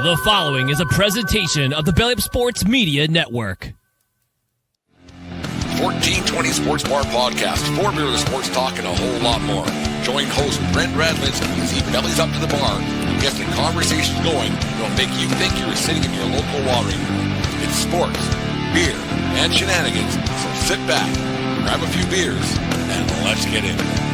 The following is a presentation of the Belly Up Sports Media Network. 1420 Sports Bar Podcast, for beer of sports talk and a whole lot more. Join host Brent Radlinsky as he bellies up to the bar and gets the conversation going that'll make you think you're sitting in your local watering. It's sports, beer, and shenanigans, so sit back, grab a few beers, and let's get into it.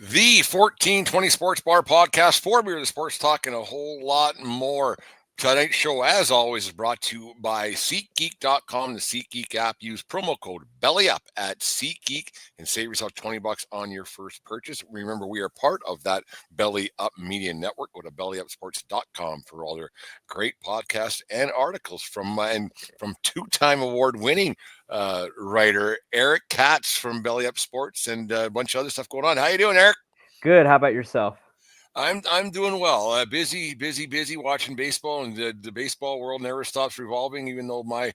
The 1420 Sports Bar Podcast, for beer of sports talk and a whole lot more. Tonight's show, as always, is brought to you by SeatGeek.com, the SeatGeek app. Use promo code BELLYUP at SeatGeek and save yourself $20 on your first purchase. Remember, we are part of that Belly Up Media Network. Go to BellyUpSports.com for all their great podcasts and articles from two-time award-winning writer Eric Katz from Belly Up Sports and a bunch of other stuff going on. How you doing, Eric? Good. How about yourself? I'm doing well. Busy watching baseball, and the baseball world never stops revolving. Even though my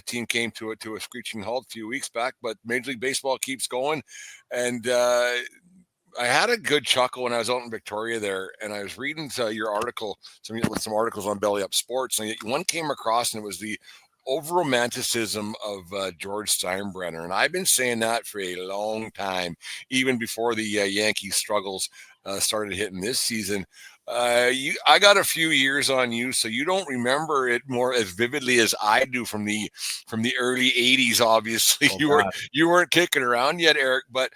team came to a screeching halt a few weeks back, but Major League Baseball keeps going. And I had a good chuckle when I was out in Victoria there, and I was reading your article, some articles on Belly Up Sports, and one came across, and it was the over-romanticism of George Steinbrenner. And I've been saying that for a long time, even before the Yankees struggles started hitting this season. I got a few years on you, so you don't remember it more as vividly as I do from the early 80s, obviously. You weren't kicking around yet, Eric, but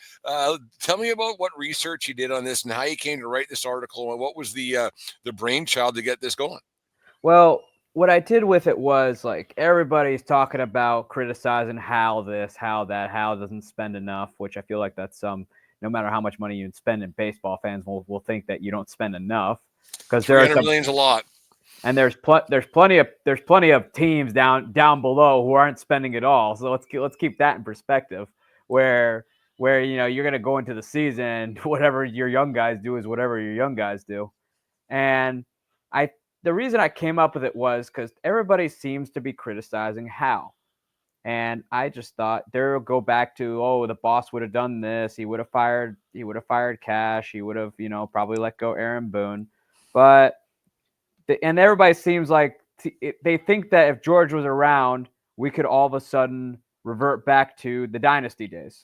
tell me about what research you did on this and how you came to write this article, and what was the brainchild to get this going? Well, what I did with it was, like, everybody's talking about criticizing Hal this, Hal that, Hal doesn't spend enough, which I feel like that's no matter how much money you spend in baseball, fans will think that you don't spend enough, because $300 million's a lot, and there's plenty of teams down below who aren't spending at all. So let's keep that in perspective, where you're going to go into the season, whatever your young guys do is whatever your young guys do, and the reason I came up with it was because everybody seems to be criticizing Hal. And I just thought they'll go back to, the boss would have done this. He would have fired Cash. He would have, probably let go Aaron Boone. And everybody seems like they think that if George was around, we could all of a sudden revert back to the dynasty days.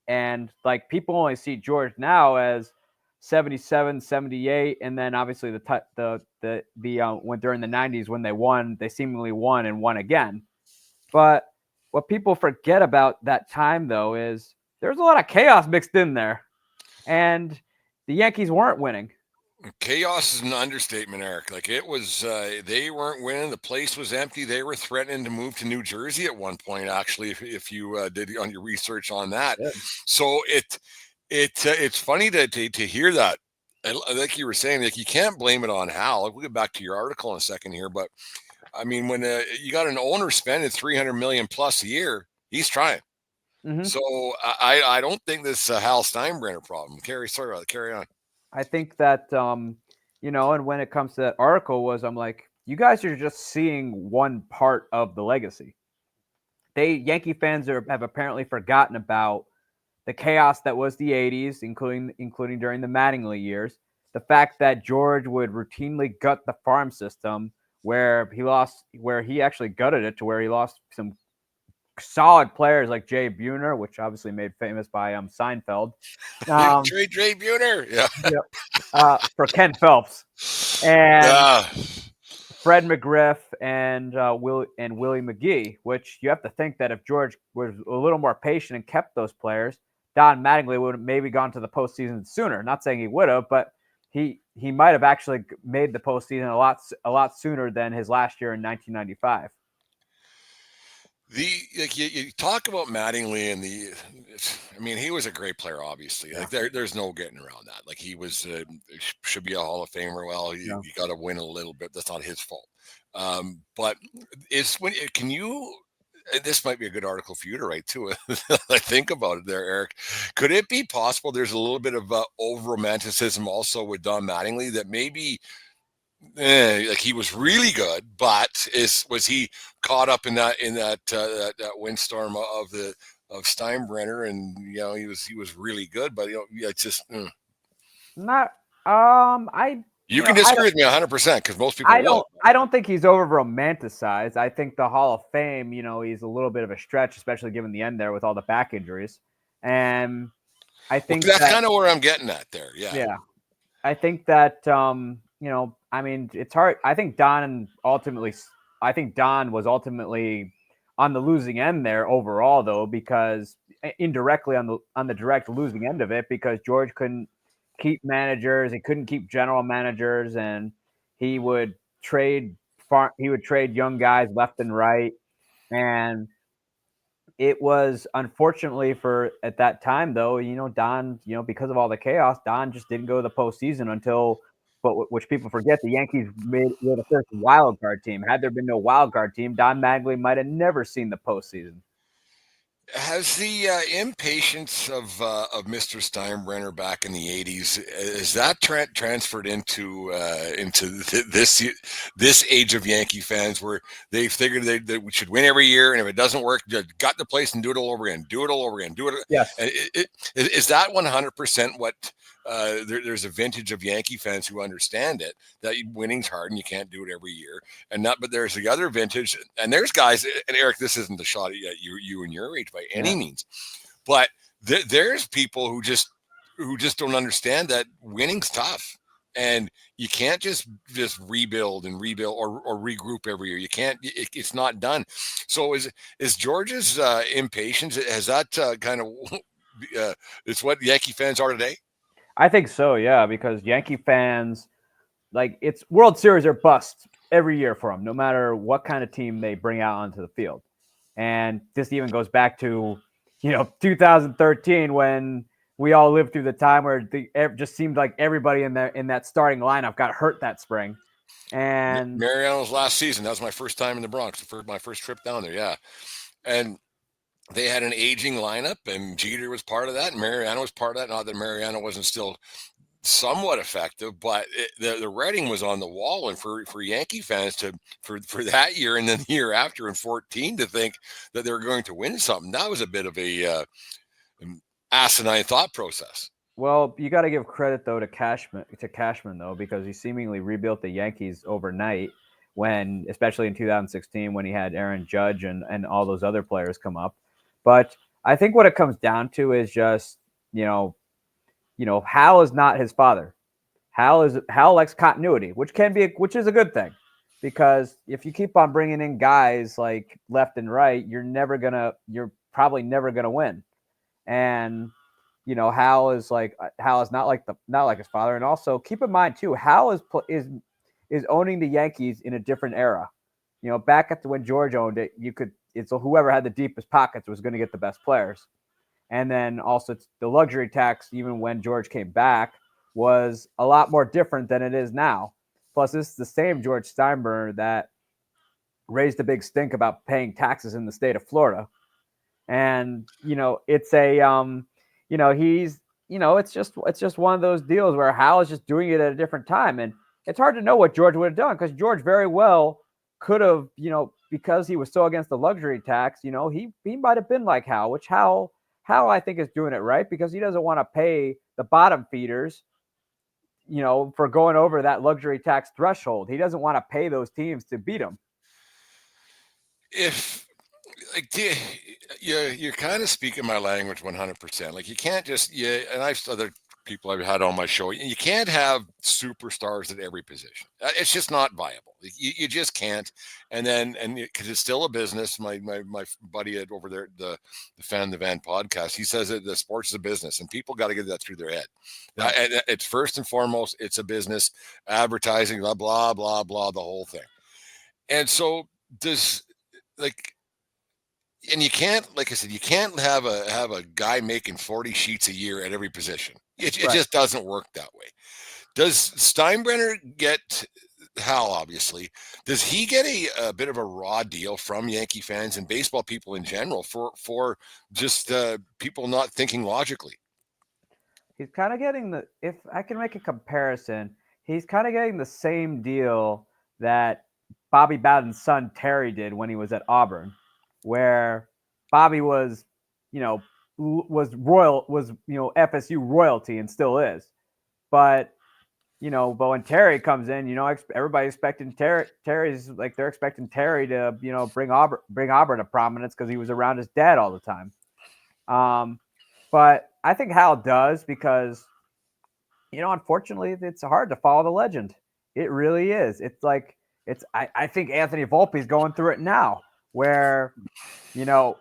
And like, people only see George now as 77, 78, and then obviously when during the 90s when they won, they seemingly won and won again. But what people forget about that time, though, is there's a lot of chaos mixed in there, and the Yankees weren't winning. Chaos is an understatement, Eric. Like, it was, they weren't winning. The place was empty. They were threatening to move to New Jersey at one point, actually, if you did on your research on that. Yeah. So it's funny to hear that. And like you were saying, like, you can't blame it on Hal. We'll get back to your article in a second here, but I mean, when you got an owner spending $300 million plus a year, he's trying. Mm-hmm. So I don't think this Hal Steinbrenner problem. Carry on. I think that and when it comes to that article, I'm like, you guys are just seeing one part of the legacy. Yankee fans have apparently forgotten about the chaos that was the 80s, including during the Mattingly years. The fact that George would routinely gut the farm system, where he actually gutted it to where he lost some solid players like Jay Buhner, which obviously made famous by Seinfeld. Jay Buhner, yeah. For Ken Phelps and Fred McGriff and Willie McGee. Which you have to think that if George was a little more patient and kept those players, Don Mattingly would have maybe gone to the postseason sooner. Not saying he would have, but he might have actually made the postseason a lot sooner than his last year in 1995. You talk about Mattingly and he was a great player, obviously. Yeah. Like there's no getting around that. Like, he was should be a Hall of Famer. Well, you got to win a little bit. That's not his fault. But this might be a good article for you to write too. I think about it there, Eric. Could it be possible there's a little bit of over-romanticism also with Don Mattingly, that maybe like he was really good, but was he caught up in that windstorm of Steinbrenner, and he was really good, but it's just Not I you can disagree with me 100% because most people would. I don't think he's over romanticized. I think the Hall of Fame, he's a little bit of a stretch, especially given the end there with all the back injuries. And I think That's that kind of where I'm getting at there. yeah. I think that I mean, it's hard. I think Don was ultimately on the losing end there overall, though, because indirectly on the direct losing end of it, because George couldn't keep managers, he couldn't keep general managers, and he would trade young guys left and right, and it was unfortunately for at that time though, Don, because of all the chaos, Don just didn't go to the postseason which people forget, the Yankees were the first wild card team. Had there been no wild card team, Don Mattingly might have never seen the postseason. Has the impatience of Mr. Steinbrenner back in the '80s is that transferred into this age of Yankee fans where they figured they should win every year, and if it doesn't work, just gut the place and do it all over again, do it all over again, do it. Yes. Is that 100% what? There's a vintage of Yankee fans who understand it, that winning's hard and you can't do it every year, but there's the other vintage, and there's guys, and Eric, this isn't the shot at you and your age by any means, but there's people who just don't understand that winning's tough, and you can't just rebuild and rebuild or regroup every year. You can't. It's not done. So is George's impatience, has that kind of it's what Yankee fans are today? I think so, yeah, because Yankee fans, like, it's World Series or bust every year for them, no matter what kind of team they bring out onto the field. And this even goes back to, 2013, when we all lived through the time where it just seemed like everybody in that starting lineup got hurt that spring. And Mariano's last season, that was my first time in the Bronx, my first trip down there, yeah. And they had an aging lineup, and Jeter was part of that, and Mariano was part of that. Not that Mariano wasn't still somewhat effective, but the writing was on the wall. And for Yankee fans for that year and then the year after in 14 to think that they were going to win something, that was a bit of a asinine thought process. Well, you got to give credit though to Cashman though, because he seemingly rebuilt the Yankees overnight. When, especially in 2016, when he had Aaron Judge and all those other players come up. But I think what it comes down to is just, Hal is not his father. Hal likes continuity, which is a good thing, because if you keep on bringing in guys like left and right, you're probably never gonna win. And Hal is not like his father. And also keep in mind too, Hal is owning the Yankees in a different era. Back at when George owned it, it's whoever had the deepest pockets was going to get the best players. And then also the luxury tax, even when George came back, was a lot more different than it is now. Plus, this is the same George Steinbrenner that raised a big stink about paying taxes in the state of Florida. And it's it's just one of those deals where Hal is just doing it at a different time, and it's hard to know what George would have done, because George very well could have, because he was so against the luxury tax, he might have been like Hal, which Hal I think is doing it right, because he doesn't want to pay the bottom feeders, for going over that luxury tax threshold. He doesn't want to pay those teams to beat him. If you're kind of speaking my language 100%. Like, you can't just and I've other people I've had on my show. You can't have superstars at every position. It's just not viable. You just can't. And because it's still a business. My buddy over there, the Fan the Van podcast, he says that the sports is a business, and people got to get that through their head. And it's first and foremost, it's a business. Advertising, blah blah blah blah, the whole thing. And so and you can't, like I said, you can't have a guy making 40 sheets a year at every position. It just doesn't work that way. Does Steinbrenner get, Hal, obviously, does he get a bit of a raw deal from Yankee fans and baseball people in general for just people not thinking logically? He's kind of getting if I can make a comparison, he's kind of getting the same deal that Bobby Bowden's son Terry did when he was at Auburn, where Bobby was, was FSU royalty and still is. But when Terry comes in, everybody's expecting Terry's like they're expecting Terry to, bring Auburn to prominence because he was around his dad all the time. But I think Hal does because, unfortunately, it's hard to follow the legend. It really is. It's like I think Anthony Volpe is going through it now, where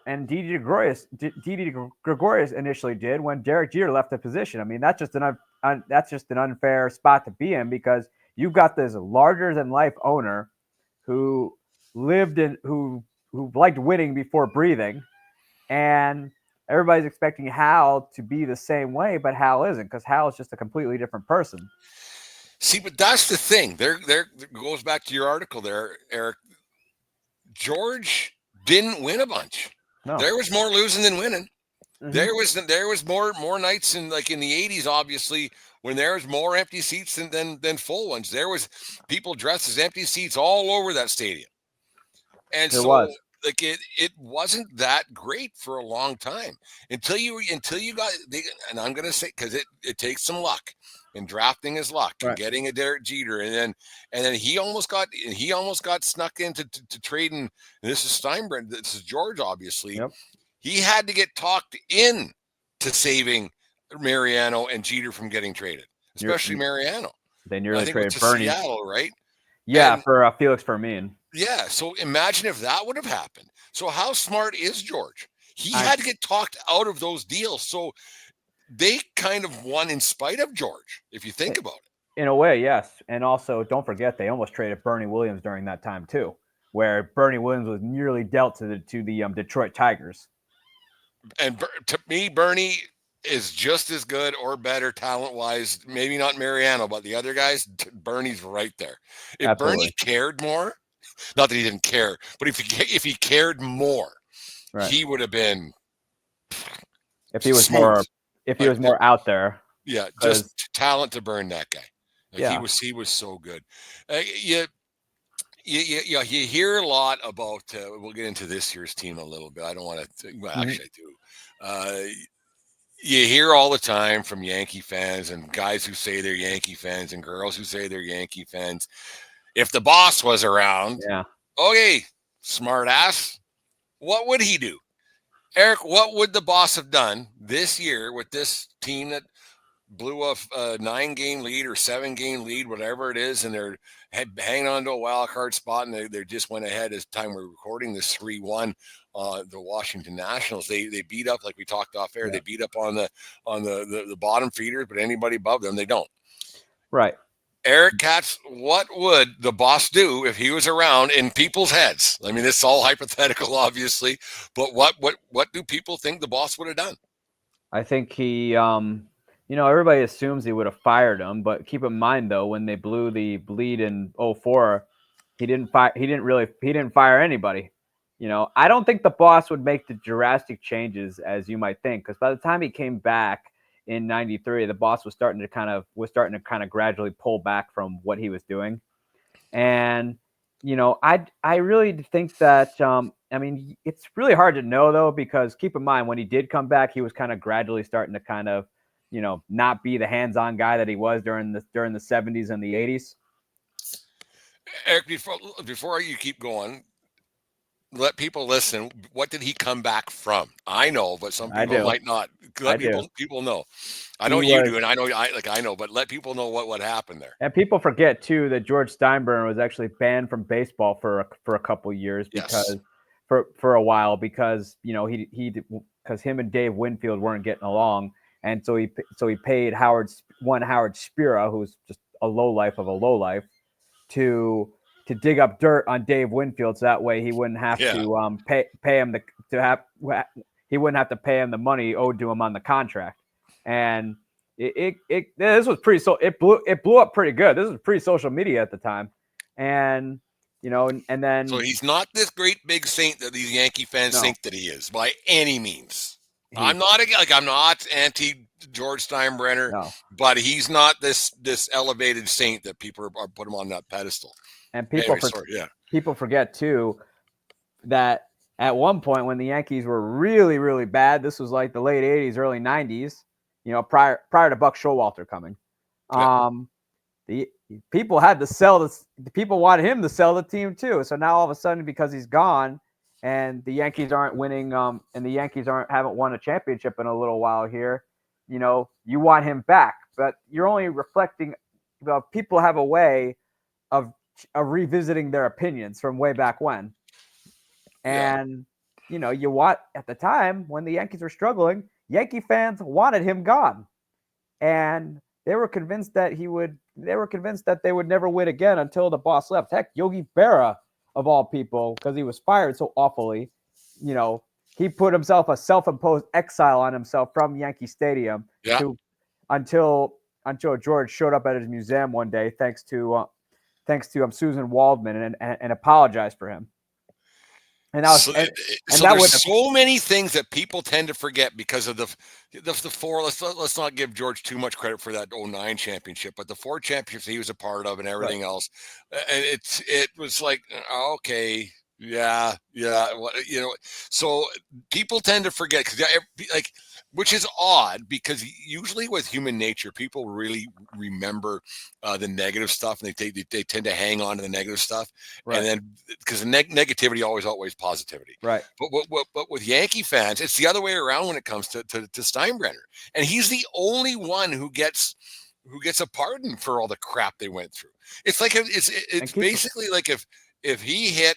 and Didi Gregorius initially did when Derek Jeter left the position. I mean, that's just an unfair spot to be in because you've got this larger than life owner who who liked winning before breathing, and everybody's expecting Hal to be the same way, but Hal isn't because Hal is just a completely different person. See, but that's the thing. There goes back to your article there, Eric. George didn't win a bunch. No. There was more losing than winning. Mm-hmm. There was more nights in the 80s, obviously, when there was more empty seats than full ones. There was people dressed as empty seats all over that stadium. And there was. It wasn't that great for a long time until you got and I'm gonna say because it takes some luck, and drafting is luck, right, and getting a Derek Jeter, and then he almost got snuck into trading. And this is Steinbrenner, this is George, obviously. Yep. He had to get talked in to saving Mariano and Jeter from getting traded, especially Mariano. They nearly traded Bernie. Seattle, right? Yeah, for Felix Fermin. Yeah, so imagine if that would have happened. So how smart is George? He had to get talked out of those deals. So they kind of won in spite of George, if you think about it. In a way, yes. And also, don't forget, they almost traded Bernie Williams during that time, too, where Bernie Williams was nearly dealt to the Detroit Tigers. And to me, Bernie is just as good or better talent-wise. Maybe not Mariano, but the other guys, Bernie's right there. If Absolutely. Bernie cared more, not that he didn't care, but if he cared more, right, he would have been. If he was smooth. He was more out there. Yeah, just talent to burn that guy. He was so good. You hear a lot about. We'll get into this year's team a little bit. I don't want to. Well, actually, I do. You hear all the time from Yankee fans and guys who say they're Yankee fans and girls who say they're Yankee fans. If the boss was around, okay, smart ass, what would he do? Eric, what would the boss have done this year with this team that blew a 9-game lead or 7-game lead, whatever it is, and they're hanging on to a wild card spot, and they just went ahead as time we're recording this 3-1 the Washington Nationals. They beat up, like we talked off air, they beat up on the bottom feeders, but anybody above them, they don't. Right. Eric Katz, what would the boss do if he was around in people's heads? I mean, it's all hypothetical, obviously, but what do people think the boss would have done? I think he, everybody assumes he would have fired him, but keep in mind though, when they blew the lead in 2004, he didn't fire anybody. I don't think the boss would make the drastic changes as you might think, because by the time he came back in 93, the boss was starting to kind of gradually pull back from what he was doing. And, I really think that, it's really hard to know though, because keep in mind when he did come back, he was kind of gradually starting to kind of, not be the hands-on guy that he was during the 70s and the 80s. Eric, before you keep going, let people listen. What did he come back from? I know, but some people might not. Let people know. I know you do, and I know, but let people know what happened there. And people forget too that George Steinbrenner was actually banned from baseball for a couple years because for a while because because him and Dave Winfield weren't getting along, and so he paid Howard Spira, who's just a lowlife of a lowlife, to dig up dirt on Dave Winfield, so that way he wouldn't have to pay him he wouldn't have to pay him the money owed to him on the contract. And this was it blew up pretty good. This was pre-social media at the time, and and then so he's not this great big saint that these Yankee fans think that he is by any means. I'm not anti George Steinbrenner, No. but he's not this elevated saint that people are put him on that pedestal. And people people forget too that at one point when the Yankees were really, really bad, this was like the late 80s, early 90s, prior to Buck Showalter coming. The people had to sell this. The people wanted him to sell the team too. So now all of a sudden, because he's gone, and the Yankees aren't winning, and the Yankees haven't won a championship in a little while here, you want him back, but you're only reflecting. People have a way of revisiting their opinions from way back when, and you want at the time when the Yankees were struggling, Yankee fans wanted him gone, and they were convinced that they would never win again until the boss left. Heck, Yogi Berra, of all people, because he was fired so awfully, he put himself a self-imposed exile on himself from Yankee Stadium until George showed up at his museum one day, thanks to Susan Waldman, and apologized for him. And that was there's so many things that people tend to forget because of the four. Let's not give George too much credit for that 09 championship, but the 4 championships he was a part of and everything else. And it was like, okay, yeah. So people tend to forget because which is odd because usually with human nature, people really remember the negative stuff, and they tend to hang on to the negative stuff, and then because the negativity always outweighs positivity. Right. But with Yankee fans, it's the other way around when it comes to Steinbrenner, and he's the only one who gets a pardon for all the crap they went through. It's like it's basically like if he hit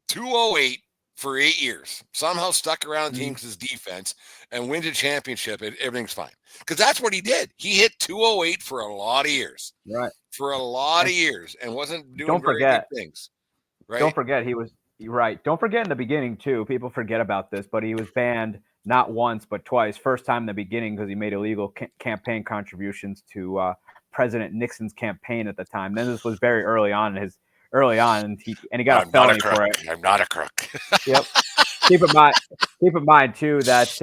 208 for 8 years, somehow stuck around the team because his defense and wins a championship, everything's fine. Because that's what he did. He hit 208 for a lot of years. Right. For a lot of years and wasn't doing very good things. Right. Don't forget he was right. Don't forget in the beginning too. People forget about this, but he was banned not once but twice. First time in the beginning because he made illegal campaign contributions to President Nixon's campaign at the time. Then this was very early on, and he got a felony for it. I'm not a crook. Yep. Keep in mind too that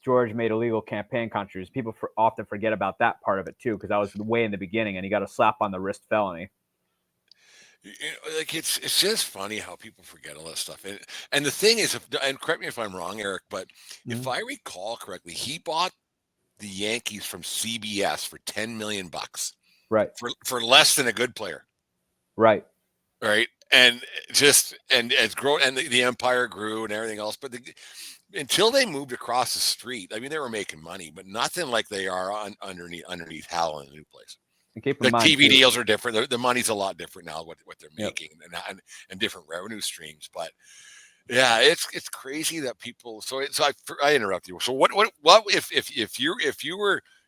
George made illegal campaign contributions. People often forget about that part of it too, because that was way in the beginning, and he got a slap on the wrist felony. It's just funny how people forget all that stuff. And the thing is, and correct me if I'm wrong, Eric, but if I recall correctly, he bought the Yankees from CBS for $10 million. Right. For less than a good player. Right. Right. And it's grown, and the empire grew and everything else. But until they moved across the street, I mean, they were making money, but nothing like they are underneath Hal in the new place. The TV deals are different. The money's a lot different now. What they're making and different revenue streams. But yeah, it's crazy that people. So I interrupt you. So what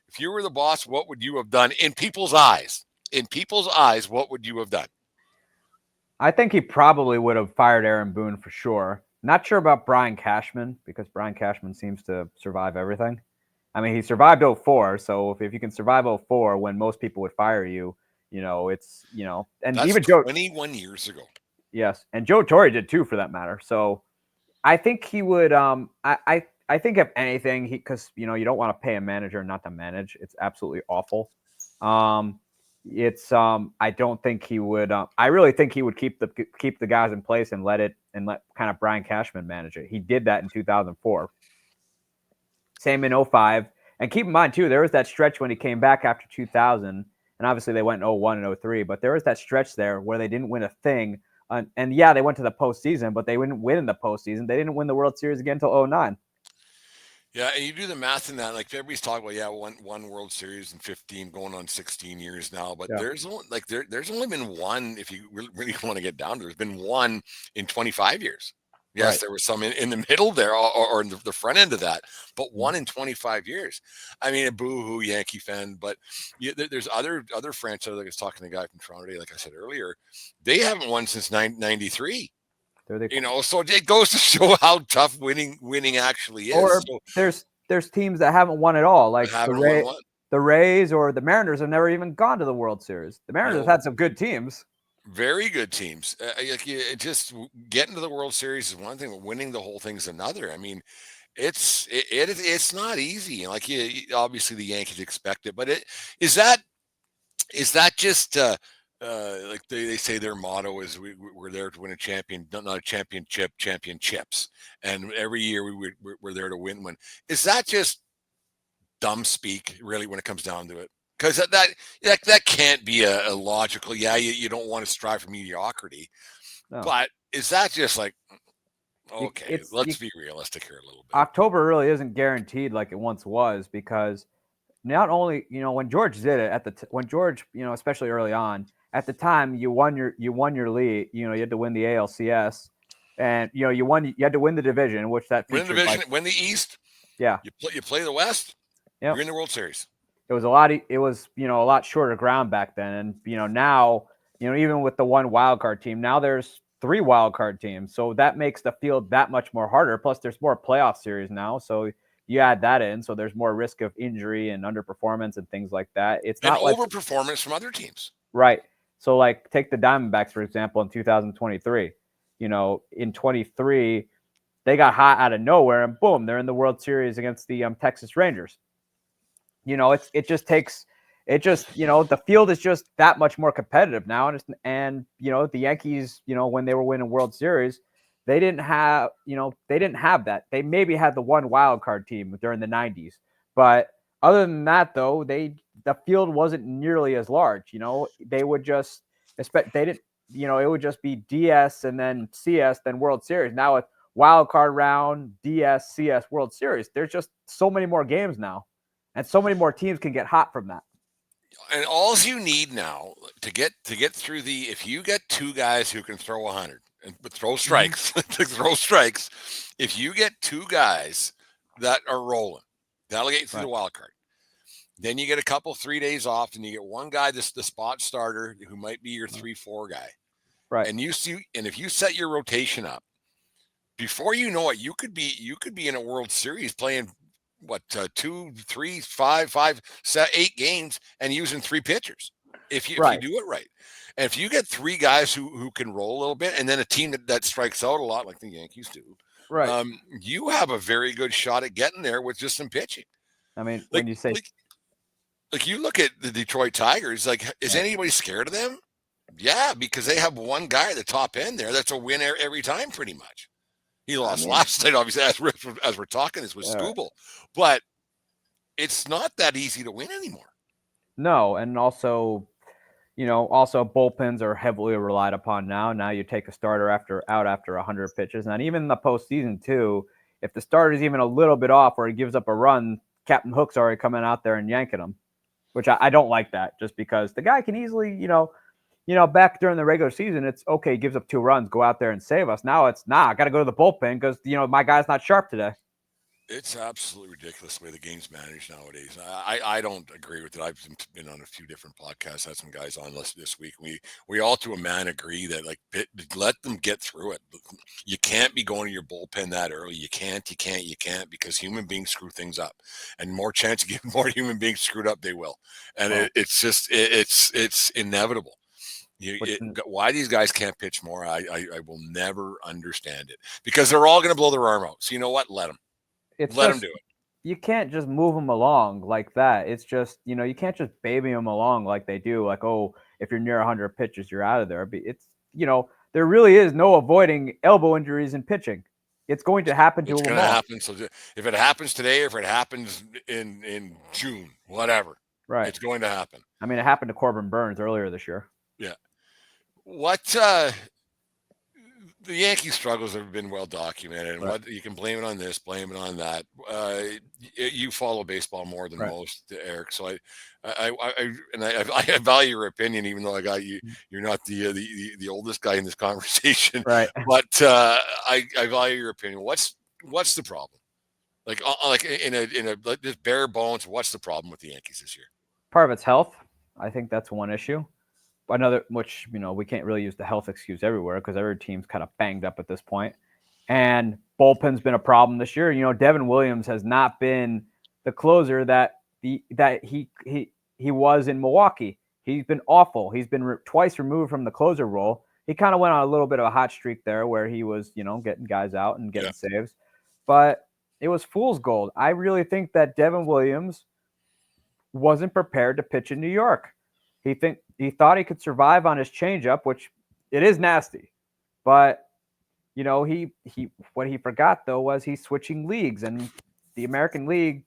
if you were the boss, what would you have done in people's eyes? In people's eyes, what would you have done? I think he probably would have fired Aaron Boone for sure. Not sure about Brian Cashman, because Brian Cashman seems to survive everything. I mean, he survived 04, so if you can survive 04 when most people would fire you, it's, and that's even Joe 21 years ago. Yes, and Joe Torre did too, for that matter. So I think he would. I think if anything, because you don't want to pay a manager not to manage. It's absolutely awful. I don't think he would. I really think he would keep the guys in place and let kind of Brian Cashman manage it. He did that in 2004. Same in 05. And keep in mind too, there was that stretch when he came back after 2000, and obviously they went in 01 and 03. But there was that stretch there where they didn't win a thing. And yeah, they went to the postseason, but they didn't win in the postseason. They didn't win the World Series again until 09. Yeah, and you do the math in that, like everybody's talking about, one World Series in 15, going on 16 years now. But there's only been one, if you really want to get down to it, there's been one in 25 years. Yes, there was some in the middle there, or in the front end of that, but one in 25 years. I mean, a boo-hoo Yankee fan, but there's other franchises. Like I was talking to the guy from Toronto today, like I said earlier, they haven't won since 93. So it goes to show how tough winning actually is. Or there's teams that haven't won at all, like the Rays or the Mariners have never even gone to the World Series. The Mariners have had some good teams. Very good teams. Just getting to the World Series is one thing, but winning the whole thing is another. I mean, It's not easy. Like obviously the Yankees expect it, but is that just like they say their motto is we're there to win a champion, not a championship, championships, and every year we're there to win. Is that just dumb speak, really, when it comes down to it? Because that can't be a logical. Yeah, you don't want to strive for mediocrity, but is that just like, okay, let's be realistic here a little bit. October really isn't guaranteed like it once was, because not only, when George did it when George, especially early on, at the time you won your league, you had to win the ALCS, and you had to win the division, which that win the division, win the East. Yeah, you play the West. Yep. You're in the World Series. It was a lot shorter ground back then, and now, even with the one wild card team, now there's 3 wild card teams, so that makes the field that much more harder. Plus, there's more playoff series now, so you add that in, so there's more risk of injury and underperformance and things like that. It's not like overperformance from other teams, right? So, like, take the Diamondbacks for example in 2023. In 23, they got hot out of nowhere, and boom, they're in the World Series against the Texas Rangers. The field is just that much more competitive now. And the Yankees, when they were winning World Series, they didn't have that. They maybe had the one wild card team during the 90s. But other than that, though, the field wasn't nearly as large. They would just expect, it would just be DS and then CS, then World Series. Now it's wild card round, DS, CS, World Series. There's just so many more games now. And so many more teams can get hot from that. And all you need now to get through if you get 2 guys who can throw 100 but throw strikes, if you get 2 guys that are rolling, that'll get you through the wild card. Then you get a couple 3 days off, and you get one guy, the spot starter, who might be your 3-4 guy. Right. And if you set your rotation up, before you know it, you could be in a World Series playing 2, 3, 5, 8 games and using 3 pitchers if you do it right. And if you get 3 guys who can roll a little bit, and then a team that strikes out a lot like the Yankees do, right, you have a very good shot at getting there with just some pitching. I mean, when you say like you look at the Detroit Tigers, like, is anybody scared of them? Yeah, because they have one guy at the top end there that's a winner every time, pretty much. He lost last night, obviously, as we're talking. This was Scooble. But it's not that easy to win anymore. No, and also bullpens are heavily relied upon now. Now you take a starter after 100 pitches. And even in the postseason, too, if the starter's even a little bit off or he gives up a run, Captain Hook's already coming out there and yanking him, which I don't like that, just because the guy can easily, back during the regular season, it's okay, he gives up 2 runs, go out there and save us. Now it's, I got to go to the bullpen because, my guy's not sharp today. It's absolutely ridiculous the way the game's managed nowadays. I don't agree with it. I've been on a few different podcasts, had some guys on this week. We all to a man agree that, like, let them get through it. You can't be going to your bullpen that early. You can't, because human beings screw things up, and more chance to get more human beings screwed up, they will. And it's just, it's inevitable. Why these guys can't pitch more, I will never understand it, because they're all going to blow their arm out. So you know what? Let them. Let them do it. You can't just move them along like that. It's just, you can't just baby them along like they do. Like, oh, if you're near 100 pitches, you're out of there. But it's, there really is no avoiding elbow injuries in pitching. It's going to happen to them. It's going to happen. So if it happens today, or if it happens in June, whatever, right, it's going to happen. I mean, it happened to Corbin Burns earlier this year. Yeah. The Yankee struggles have been well documented, and what you can blame it on this, blame it on that. You follow baseball more than most, Eric. So I value your opinion, even though I got you. You're not the oldest guy in this conversation, right? But I value your opinion. What's the problem? Like in a just bare bones, what's the problem with the Yankees this year? Part of it's health. I think that's one issue. Another, which, we can't really use the health excuse everywhere because every team's kind of banged up at this point. And bullpen's been a problem this year. Devin Williams has not been the closer that he was in Milwaukee. He's been awful. He's been twice removed from the closer role. He kind of went on a little bit of a hot streak there where he was, getting guys out and getting saves. But it was fool's gold. I really think that Devin Williams wasn't prepared to pitch in New York. He thought he could survive on his changeup, which it is nasty, but what he forgot though was he's switching leagues, and the American League,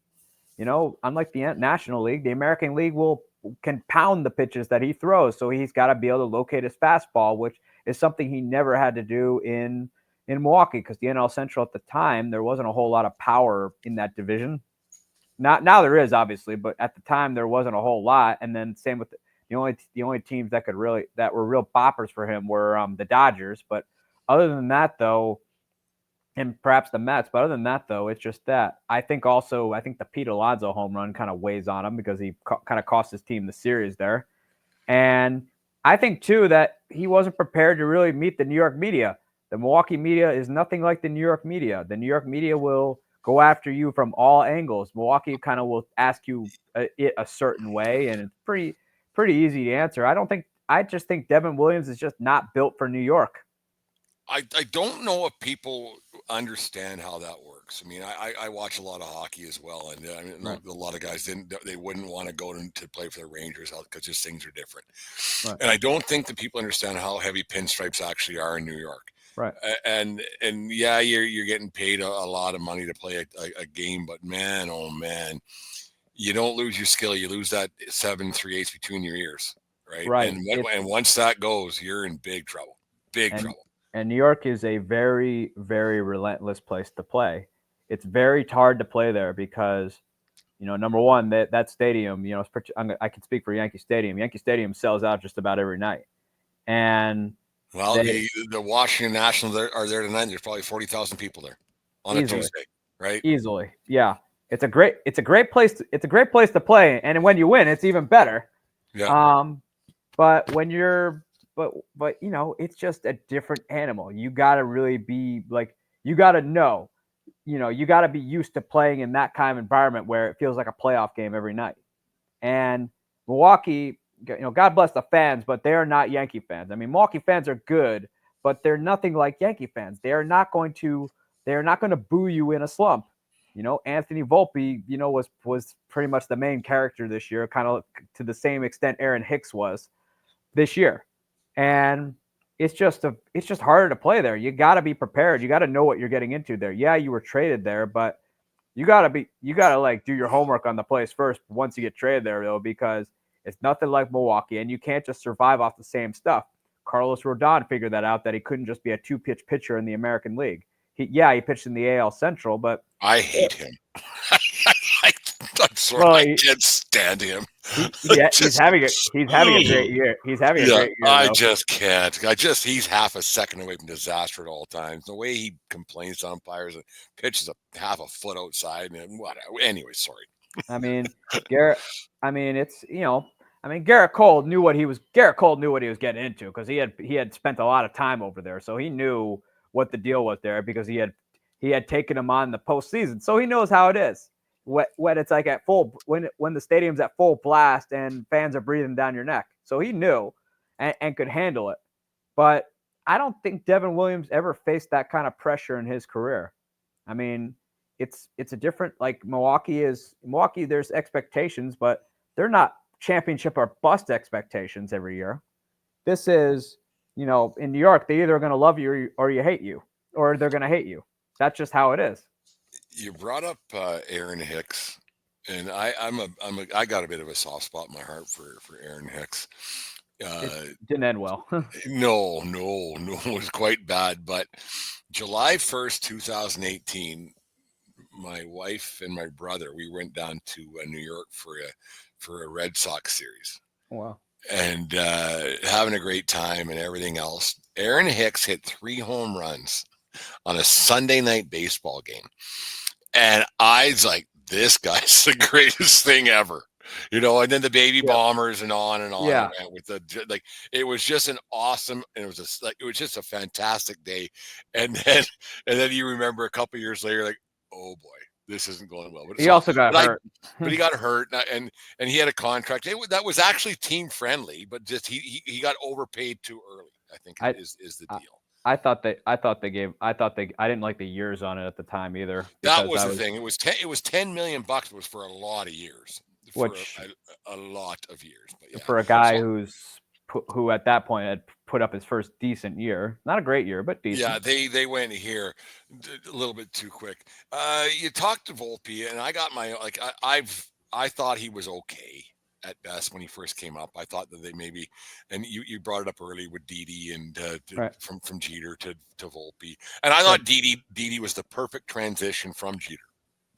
unlike the National League, the American League can pound the pitches that he throws. So he's got to be able to locate his fastball, which is something he never had to do in Milwaukee, because the NL Central at the time, there wasn't a whole lot of power in that division. Now there is, obviously, but at the time there wasn't a whole lot. And then same with the only teams that were real boppers for him were the Dodgers. But other than that, though, and perhaps the Mets, but other than that, though, it's just that. I think the Pete Alonso home run kind of weighs on him, because he kind of cost his team the series there. And I think, too, that he wasn't prepared to really meet the New York media. The Milwaukee media is nothing like the New York media. The New York media will go after you from all angles. Milwaukee kind of will ask you it a certain way, and it's pretty easy to answer. I just think Devin Williams is just not built for New York. I don't know if people understand how that works. I mean, I watch a lot of hockey as well, and right. A lot of guys they wouldn't want to go to play for the Rangers because just things are different. Right. And I don't think that people understand how heavy pinstripes actually are in New York. Right. And yeah, you're getting paid a lot of money to play a game, but man, oh man, you don't lose your skill. You lose that 7 3/8 between your ears, right? Right. And once that goes, you're in big trouble. Big trouble. And New York is a very, very relentless place to play. It's very hard to play there because, number one, that stadium, I can speak for Yankee Stadium. Yankee Stadium sells out just about every night. And the Washington Nationals are there tonight. There's probably 40,000 people there on a Tuesday, right? Easily, yeah. It's a great place. It's a great place to play, and when you win, it's even better. Yeah. But when you're But it's just a different animal. You got to really be you got to know, you got to be used to playing in that kind of environment where it feels like a playoff game every night. And Milwaukee, God bless the fans, but they are not Yankee fans. I mean, Milwaukee fans are good, but they're nothing like Yankee fans. They're not going to boo you in a slump. Anthony Volpe, was pretty much the main character this year, kind of to the same extent Aaron Hicks was this year. And it's just harder to play there. You got to be prepared. You got to know what you're getting into there. Yeah, you were traded there, but you got to do your homework on the place first once you get traded there, though, because it's nothing like Milwaukee, and you can't just survive off the same stuff. Carlos Rodon figured that out, that he couldn't just be a 2-pitch pitcher in the American League. He pitched in the AL Central, but I hate him. I'm sorry, I can't stand him. He's having a great year. He's having a great year. I just can't. He's half a second away from disaster at all times. The way he complains to umpires and pitches half a foot outside and whatever. Anyway, sorry. Garrett. Garrett Cole knew what he was getting into, because he had spent a lot of time over there, so he knew what the deal was there, because he had taken him on the postseason, so he knows how it is. When it's like when the stadium's at full blast and fans are breathing down your neck. So he knew and could handle it. But I don't think Devin Williams ever faced that kind of pressure in his career. I mean, it's a different, like Milwaukee, there's expectations, but they're not championship or bust expectations every year. This is, in New York, they either are going to love you or you hate you, or they're going to hate you. That's just how it is. You brought up Aaron Hicks, and I got a bit of a soft spot in my heart for Aaron Hicks. It didn't end well. No, it was quite bad. But July 1st, 2018, my wife and my brother, we went down to New York for a Red Sox series. Wow. And having a great time and everything else. Aaron Hicks hit 3 home runs on a Sunday night baseball game. And I was like, this guy's the greatest thing ever, and then the baby bombers and on and on. Yeah. And with it was just an awesome, and it was just a fantastic day. And then you remember a couple of years later, like, oh boy, this isn't going well. But he also got hurt. But he got hurt, and he had a contract that was actually team friendly, but just he got overpaid too early. I think is the deal. I didn't like the years on it at the time either. That Because was the thing. It was $10 million was for a lot of years, for which a lot of years. But yeah, for a guy so who at that point had put up his first decent year, not a great year, but decent. yeah, they went here a little bit too quick. You talked to Volpe, and I got my I thought he was okay at best when he first came up. I thought that they maybe, and you brought it up early with Didi and Right. from Jeter to Volpe, and I thought Didi was the perfect transition from Jeter.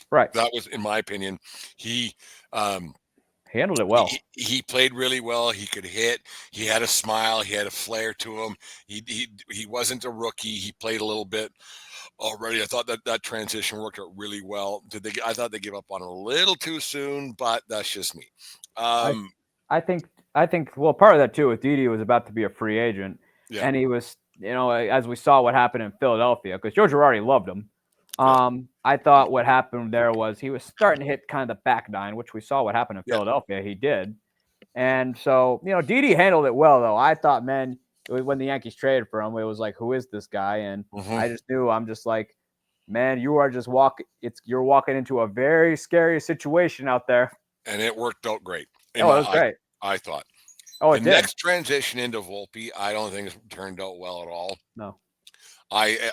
Right. That was, in my opinion, he handled it well. He played really well. He could hit. He had a smile. He had a flair to him. He wasn't a rookie. He played a little bit already. I thought that transition worked out really well. I thought they gave up on him a little too soon, but that's just me. I think well, part of that too with Didi was about to be a free agent, and he was, as we saw what happened in Philadelphia, because Joe Girardi loved him. I thought what happened there was he was starting to hit kind of the back nine, which we saw what happened in Philadelphia. He did. And so, Didi handled it well, though. I thought, man, when the Yankees traded for him, it was like, who is this guy? And I just knew, I'm just like, man, you are just you're walking into a very scary situation out there. And it worked out great. It was great. I thought. Oh, it did. Next transition into Volpe, I don't think it's turned out well at all. No.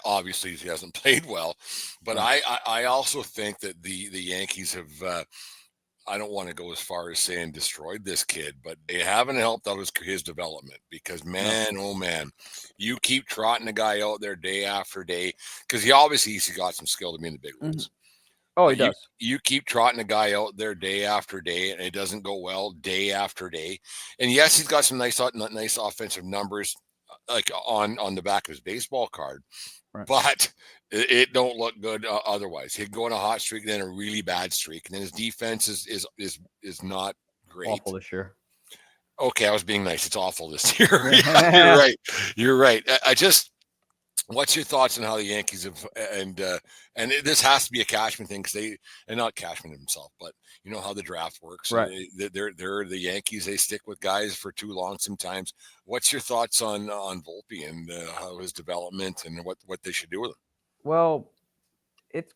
Obviously he hasn't played well, but I also think that the Yankees have I don't want to go as far as saying destroyed this kid, but they haven't helped out his development, because oh man, you keep trotting the guy out there day after day, because he's got some skill to be in the big leagues. Oh, he does. You keep trotting a guy out there day after day, and it doesn't go well day after day. And yes, he's got some nice offensive numbers, like on the back of his baseball card, but it don't look good otherwise. He'd go on a hot streak, then a really bad streak, and then his defense is not great. Awful this year. Okay, I was being nice. It's awful this year. Yeah, you're right. What's your thoughts on how the Yankees have, and this has to be a Cashman thing, because and not Cashman himself, but you know how the draft works. Right. They're the Yankees. They stick with guys for too long sometimes. What's your thoughts on Volpe and how his development and what they should do with him? Well, it's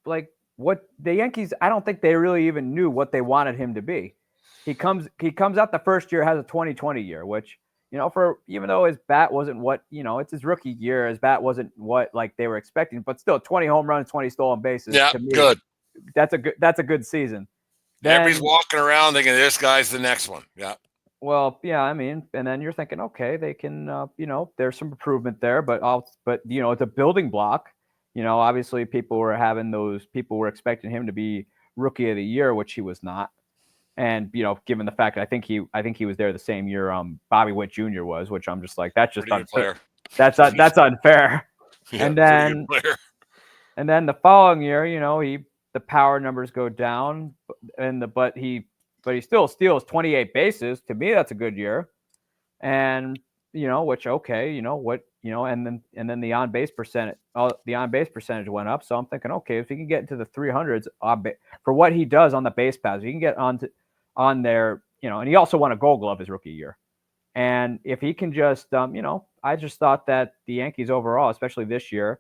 like what the Yankees, I don't think they really even knew what they wanted him to be. He comes out the first year, has a 2020 year, which, even though his bat wasn't what, it's his rookie year, his bat wasn't what like they were expecting, but still 20 home runs, 20 stolen bases. Yeah, to me, good. That's a good season. Everybody's walking around thinking this guy's the next one. Yeah. Well, yeah, I mean, and then you're thinking, okay, they can, there's some improvement there, but it's a building block. Obviously people were expecting him to be rookie of the year, which he was not. And, given the fact that I think he was there the same year Bobby Witt Jr. was, which I'm just like, that's just unfair. That's unfair. Yeah, and then the following year, the power numbers go down, but he still steals 28 bases. To me, that's a good year. And which and then the on base percentage went up. So I'm thinking, okay, if he can get into the 300s for what he does on the base paths, he can get on there, and he also won a Gold Glove his rookie year. And if he can just, I just thought that the Yankees overall, especially this year,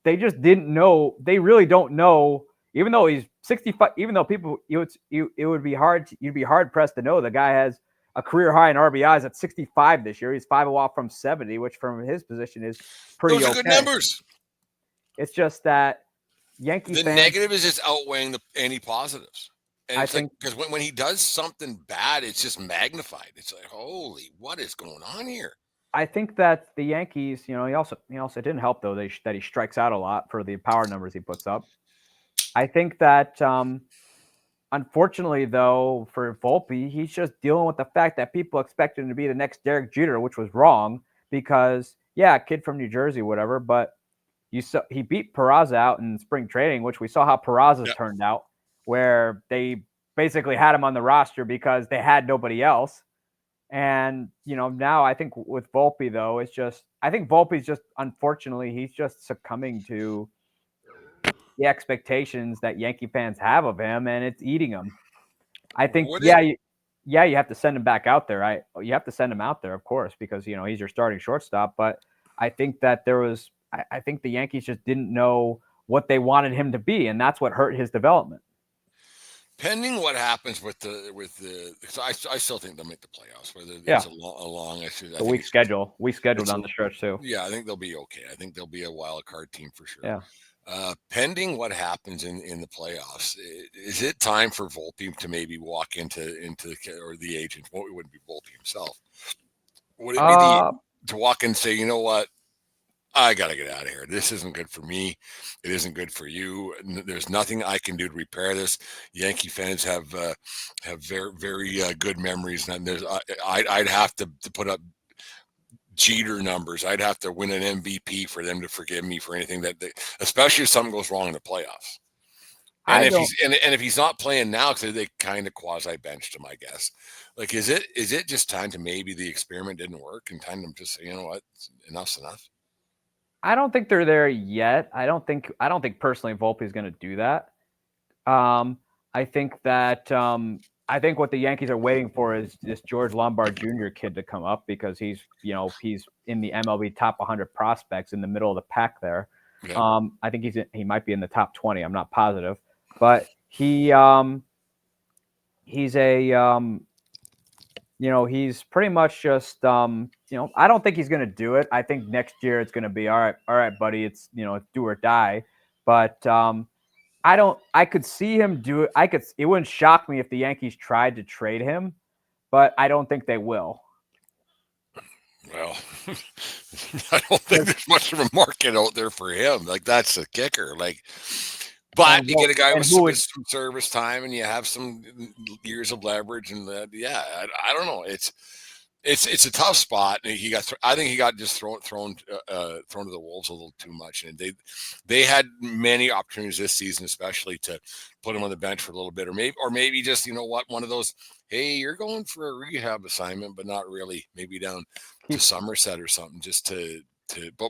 they just didn't know. They really don't know. Even though he's 65, even though people, it would be hard. You'd be hard pressed to know the guy has a career high in RBIs at 65 this year. He's 5 off from 70, which from his position is pretty Those are good numbers. It's just that Yankee the fans, negative is just outweighing any positives. And I think because when he does something bad, it's just magnified. It's like, holy, what is going on here? I think that the Yankees, he also didn't help though that he strikes out a lot for the power numbers he puts up. I think that unfortunately though for Volpe, he's just dealing with the fact that people expect him to be the next Derek Jeter, which was wrong because kid from New Jersey, whatever. But he beat Peraza out in spring training, which we saw how Peraza's turned out, where they basically had him on the roster because they had nobody else. And, now I think with Volpe, though, I think Volpe's just, unfortunately, he's just succumbing to the expectations that Yankee fans have of him, and it's eating him. I think, you have to send him back out there. You have to send him out there, of course, because, he's your starting shortstop. But I think that I think the Yankees just didn't know what they wanted him to be, and that's what hurt his development. Pending what happens with the, because I still think they'll make the playoffs. Whether it's a long, the weak schedule, down the stretch too. Yeah, I think they'll be okay. I think they'll be a wild card team for sure. Yeah. Pending what happens in the playoffs, is it time for Volpe to maybe walk into or the agent? Well, it wouldn't be Volpe himself. Would it be to walk in and say, you know what? I got to get out of here. This isn't good for me. It isn't good for you. There's nothing I can do to repair this. Yankee fans have very, very good memories. And I'd have to put up Jeter numbers. I'd have to win an MVP for them to forgive me for anything especially if something goes wrong in the playoffs. And if he's not playing now, because they kind of quasi benched him, I guess. Like, is it just time to maybe the experiment didn't work and time to just say, you know what, enough's enough? I don't think they're there yet. I don't think personally Volpe is going to do that. I think what the Yankees are waiting for is this George Lombard Jr. kid to come up, because he's in the MLB top 100 prospects in the middle of the pack there. Yeah. I think he might be in the top 20. I'm not positive, but he's pretty much just, I don't think he's going to do it. I think next year it's going to be, all right, buddy, it's do or die. But I could see him do it. It wouldn't shock me if the Yankees tried to trade him, but I don't think they will. Well, I don't think there's much of a market out there for him. Like, that's a kicker. Like, but you get a guy with some service time, and you have some years of leverage, and I don't know. It's a tough spot. And I think he got just thrown to the wolves a little too much, and they had many opportunities this season, especially to put him on the bench for a little bit, or maybe just one of those. Hey, you're going for a rehab assignment, but not really. Maybe down to Somerset or something, just to.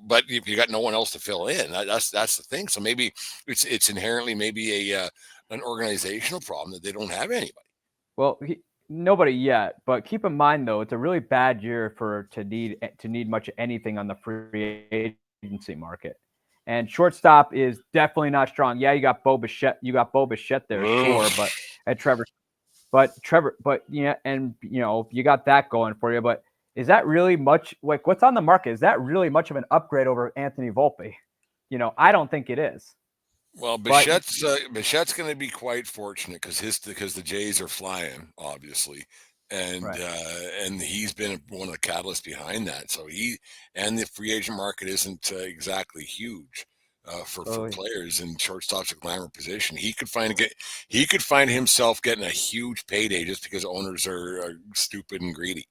But if you got no one else to fill in, that's the thing. So maybe it's inherently maybe an organizational problem that they don't have anybody. Well, nobody yet, but keep in mind though, it's a really bad year to need much of anything on the free agency market. And shortstop is definitely not strong. Yeah, you got Bo Bichette there, sure, but yeah, and you got that going for you. But is that really much? Like, what's on the market? Is that really much of an upgrade over Anthony Volpe? I don't think it is. Well, Bichette's going to be quite fortunate because the Jays are flying, obviously, and and he's been one of the catalysts behind that. So the free agent market isn't exactly huge for players, and shortstop's a glamour position. He could find himself getting a huge payday just because owners are stupid and greedy.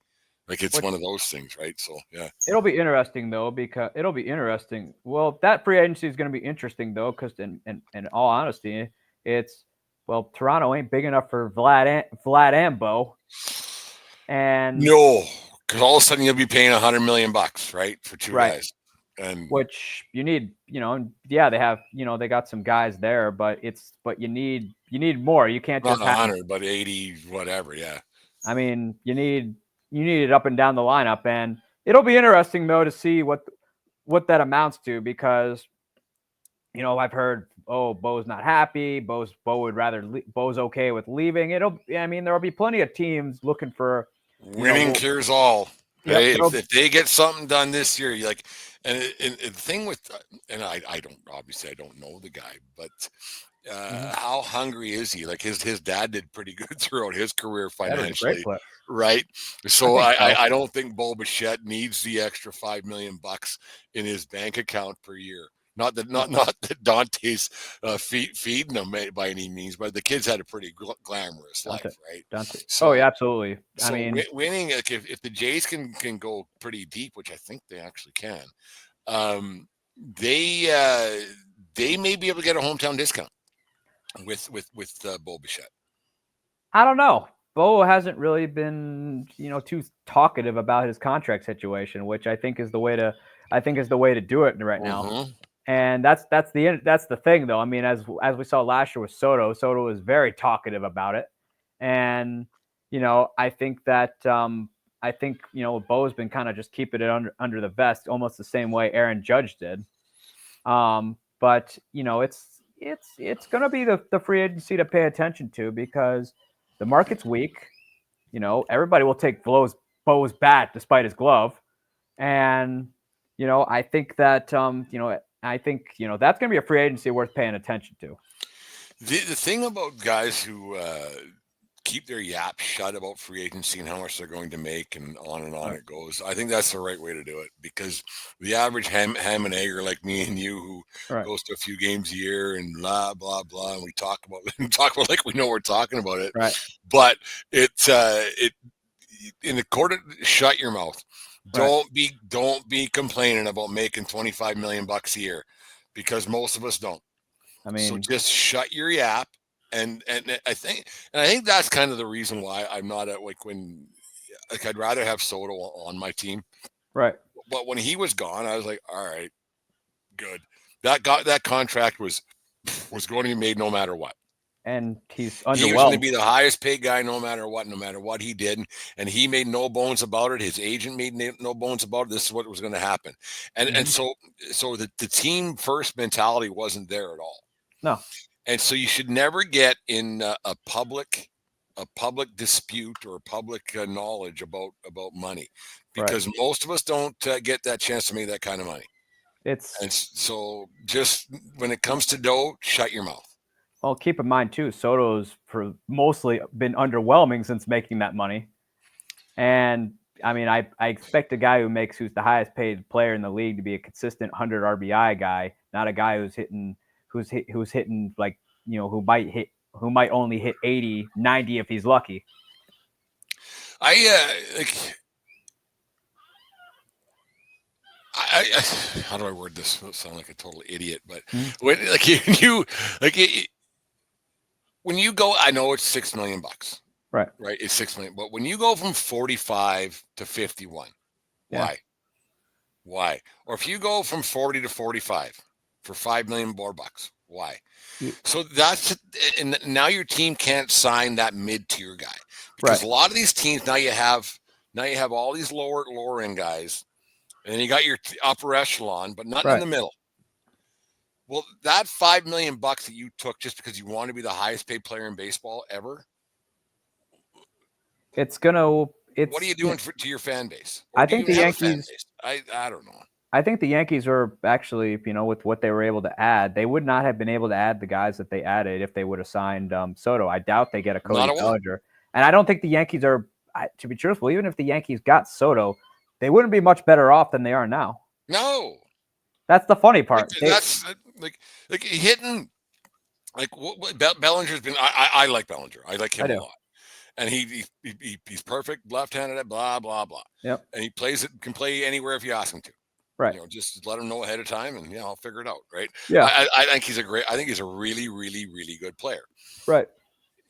Like, it's one of those things, right? So, yeah. It'll be interesting, though, because Well, that free agency is going to be interesting, though, because in all honesty, Toronto ain't big enough for Vlad and Bo. And no, because all of a sudden you'll be paying $100 million, right, for two guys. And which you need, they have, they got some guys there, but you need more. You can't just not 100, but 80, whatever. Yeah. I mean, you need it up and down the lineup, and it'll be interesting though to see what that amounts to, because I've heard, Bo's not happy. Bo would rather Bo's okay with leaving. There'll be plenty of teams looking for winning cures all. Right? If they get something done this year, and the thing with, and I don't know the guy, but how hungry is he? Like, his dad did pretty good throughout his career financially, right? So I don't think Bo Bichette needs the extra $5 million in his bank account per year. Not that Dante's feeding them by any means, but the kids had a pretty glamorous life, right? Dante. So, yeah, absolutely. So winning, like, if the Jays can go pretty deep, which I think they actually can, they may be able to get a hometown discount with Bo Bichette. I don't know. Bo hasn't really been too talkative about his contract situation, which I think is the way to do it right now. And that's the thing, though. I mean, as we saw last year with Soto was very talkative about it, and I think that I think, Bo's been kind of just keeping it under the vest, almost the same way Aaron Judge did. But it's going to be the free agency to pay attention to, because the market's weak. Everybody will take Bo's bat despite his glove, and I think that that's going to be a free agency worth paying attention to. The thing about guys who keep their yap shut about free agency and how much they're going to make and on it goes, I think that's the right way to do it, because the average ham and egger like me and you, who goes to a few games a year and blah blah blah, and we talk about like we know we're talking about it, right? But it's in the court, shut your mouth. Don't be complaining about making $25 million a year, because most of us don't. I mean, so just shut your yap. And I think that's kind of the reason why I'm not at I'd rather have Soto on my team. Right. But when he was gone, I was like, all right, good. That contract was going to be made no matter what. And he's underwhelmed. He was going to be the highest paid guy no matter what he did. And he made no bones about it. His agent made no bones about it. This is what was going to happen. And so the team first mentality wasn't there at all. No. And so you should never get in a public dispute or public knowledge about money, because most of us don't get that chance to make that kind of money. And so just when it comes to dough, shut your mouth. Well, keep in mind too, Soto's for mostly been underwhelming since making that money. And I mean, I expect a guy who's the highest paid player in the league to be a consistent 100 RBI guy, not a guy who's hitting like, who might only hit 80, 90 if he's lucky. I how do I word this? I sound like a total idiot, but when you go, I know it's $6 million, right? It's $6 million, but when you go from 45 to 51, why? Or if you go from 40 to 45 for $5 million more bucks, why? Yeah. So and now your team can't sign that mid-tier guy, because a lot of these teams now you have all these lower end guys, and then you got your upper echelon, but not in the middle. Well, that $5 million that you took just because you want to be the highest paid player in baseball ever, what are you doing to your fan base? Or I think the Yankees. I don't know. I think the Yankees are actually, with what they were able to add, they would not have been able to add the guys that they added if they would have signed Soto. I doubt they get a Cody Bellinger. And I don't think the Yankees are, to be truthful, even if the Yankees got Soto, they wouldn't be much better off than they are now. No. That's the funny part. That's like hitting, like what Bellinger's been. I like Bellinger. I like him a lot. And he's perfect, left-handed, blah, blah, blah. Yep. And he can play anywhere if you ask him to. Right. Just let him know ahead of time, and I'll figure it out. Right. Yeah. I think he's a really, really, really good player. Right.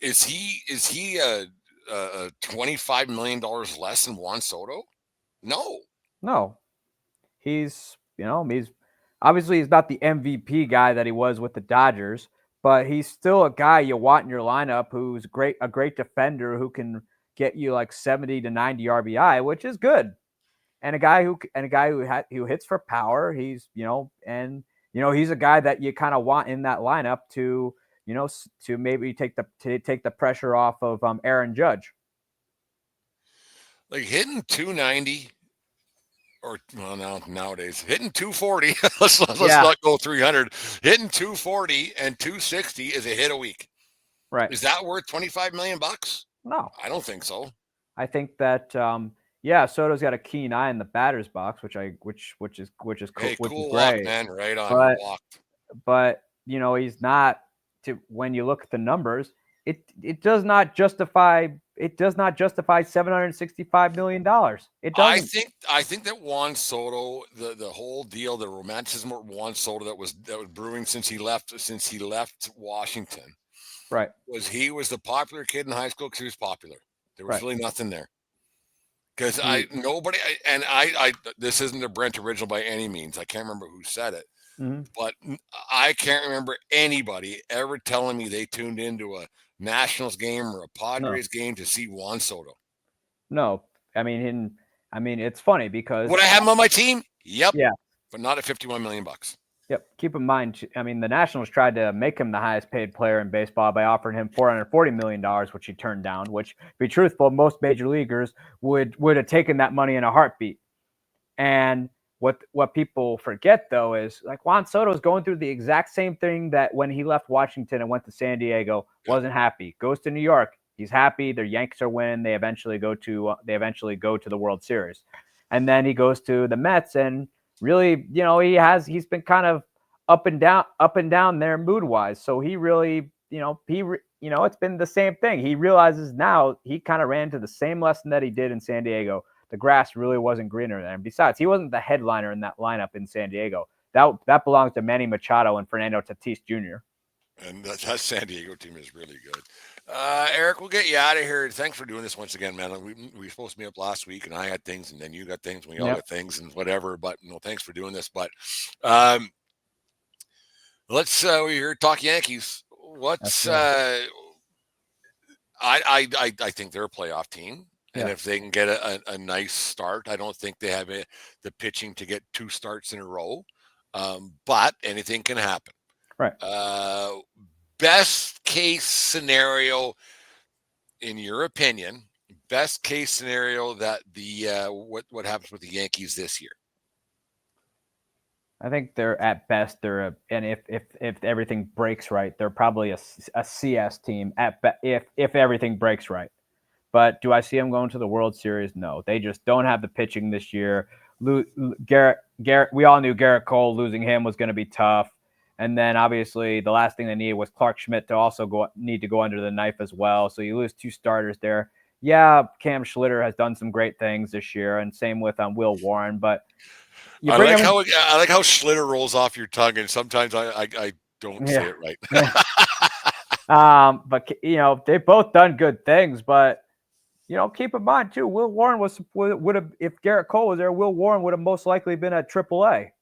Is he a $25 million less than Juan Soto? No. He's obviously he's not the MVP guy that he was with the Dodgers, but he's still a guy you want in your lineup who's a great defender who can get you like 70 to 90 RBI, which is good. And a guy who hits for power. He's he's a guy that you kind of want in that lineup to maybe take the pressure off of Aaron Judge. Like hitting 290, or nowadays hitting 240. let's not go 300. Hitting 240 and 260 is a hit a week. Right? Is that worth $25 million? No, I don't think so. I think that Soto's got a keen eye in the batter's box, which is cool. Hey, which cool is walk, great. man. Right on. But he's not. When you look at the numbers, it does not justify $765 million. It doesn't. I think that Juan Soto, the whole deal, the romanticism of Juan Soto that was brewing since he left Washington, right? He was the popular kid in high school because he was popular. There was really nothing there. Because this isn't a Brent original by any means. I can't remember who said it, but I can't remember anybody ever telling me they tuned into a Nationals game or a Padres game to see Juan Soto. No, it's funny because would I have him on my team? Yep. Yeah. But not at $51 million. Yep. Keep in mind, the Nationals tried to make him the highest paid player in baseball by offering him $440 million, which he turned down, which, to be truthful, most major leaguers would have taken that money in a heartbeat. And what people forget, though, is like Juan Soto is going through the exact same thing that when he left Washington and went to San Diego, wasn't happy. Goes to New York. He's happy. Their Yankees are winning. They eventually go to the World Series. And then he goes to the Mets and really, he's been kind of up and down there mood wise. So he really, it's been the same thing. He realizes now he kind of ran into the same lesson that he did in San Diego. The grass really wasn't greener there. And besides, he wasn't the headliner in that lineup in San Diego. That belongs to Manny Machado and Fernando Tatis Jr. And that San Diego team is really good. Eric, we'll get you out of here. Thanks for doing this once again, man. We were supposed to be up last week, and I had things, and then you got things, and we all got things, and whatever. But thanks for doing this. But let's we're here to talk Yankees. What's I think they're a playoff team. And if they can get a nice start, I don't think they have the pitching to get 2 starts in a row. But anything can happen. Right. Best case scenario, in your opinion, best case scenario that what happens with the Yankees this year? I think they're at best and if everything breaks right, they're probably a CS team if everything breaks right. But do I see them going to the World Series? No, they just don't have the pitching this year. Garrett, we all knew Garrett Cole, losing him was going to be tough. And then obviously the last thing they needed was Clark Schmidt to also need to go under the knife as well. So you lose 2 starters there. Yeah, Cam Schlitter has done some great things this year, and same with Will Warren. But I like how Schlitter rolls off your tongue, and sometimes I don't say it right. But they've both done good things. But keep in mind too, Will Warren would have, if Garrett Cole was there, Will Warren would have most likely been at AAA,